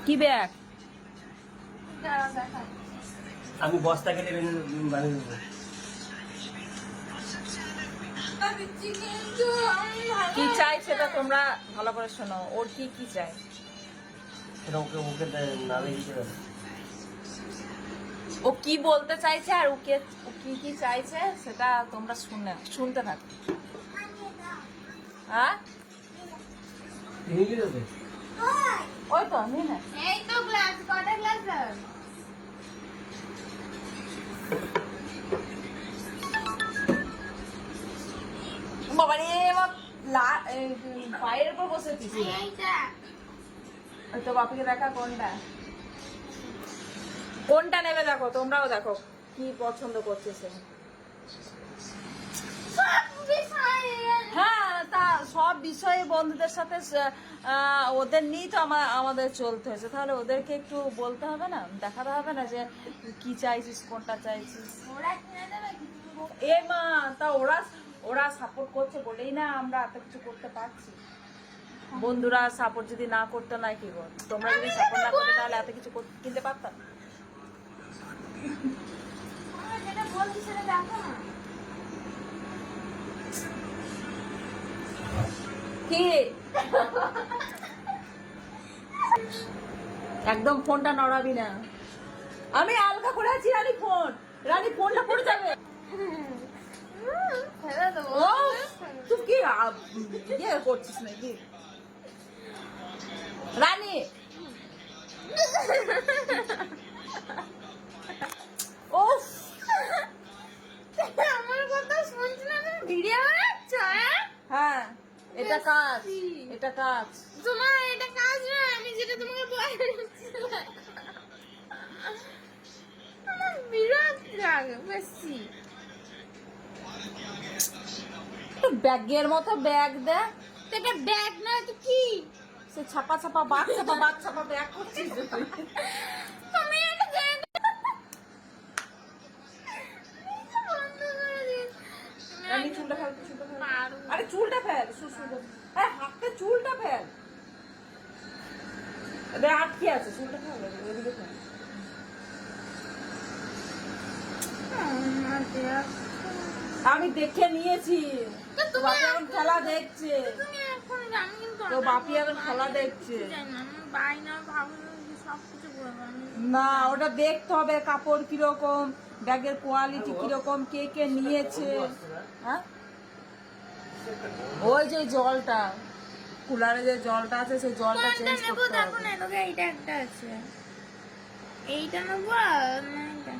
কি ব্যাগ? আমি বস্তা কেটে বানিয়ে দেবো। কি চাই সেটা তোমরা ভালো করে শোনো। ওর কি কি চাই সেটা ওকে ওকে না দিতে হবে। ও কি বলতে চাইছে আর ও কি কি চাইছে সেটা তোমরা শুনতে থাকো। হ্যাঁ নিয়ে দেবে। ওই তো নিয়ে নে। এই তো গ্লাস, কটা গ্লাস দাও? বাবা রে পায়ের উপর বসেছিস। এইটা ওই তো বাপিকে দেখা কোনটা কোনটা নেবে দেখো, তোমরাও দেখো কি পছন্দ করছে সে। হ্যাঁ তা সব বিষয়ে বন্ধুদের সাথে ওদের নিয়েই তো আমাদের চলতে হয়েছে, তাহলে ওদেরকে একটু বলতে হবে না, দেখাতে হবে না যে কি চাইছিস কোনটা চাইছিস। ওরা কিনে দেবে কি? এ মা তা ওরা সাপোর্ট করছে বলেই না আমরা এত কিছু করতে পারছি। বন্ধুরা সাপোর্ট যদি না করতে না কি বল, তোমরা যদি সাপোর্ট না করতে তাহলে এত কিছু কিনতে পারতাম। তোমরা যেটা বলছি সেটা দেখো না। কি একদম ফোনটা নড়াবি না। আমি আলগা করে আছি রানী ফোনটা পড়ে যাবে। ফেলে দেবো। ও তুই কি ইয়ে করছিস নাকি রানী? ও আমার কথা শুনছ না, তুমি ভিডিও বানাচ্ছ? হ্যাঁ এটা কাজ, এটা কাজ। তোমার এটা কাজ না, আমি যেটা তোমাকে বলছি। আমার বিরাট রাগ বেশি। ব্যাগের মতো ব্যাগ দে। এটা ব্যাগ না তো কি? সে ছাপা বাঘ ছাপা ব্যাগ করছিস তুই। তুমি এটা দেখ। রানী চুলটা ফেল। আরে চুলটা ফেল। আরে হাতে চুলটা ফেল। রে আটকে আছে, চুলটা ফেল ওইদিকে ফেল। আমি দেখে নিয়েছি তো বাপি এখন খেলা দেখছে। তুমি এখন জানি কিন্তু তো বাপি এখন খেলা দেখছে। আমি বাইনা ভাবো সব কিছু বলবো আমি। না ওটা দেখতে হবে কাপড় কিরকম, ব্যাগের কোয়ালিটি কিরকম, কে কে নিয়েছে। হ্যাঁ ওই যে জলটা কুলারে যে জলটা আছে সেই জলটা কোনটা চেঞ্জ নেবো করতে দেখো হবে। না, তোকে এইটা একটা আছে, এইটা নেবো আর না এইটা।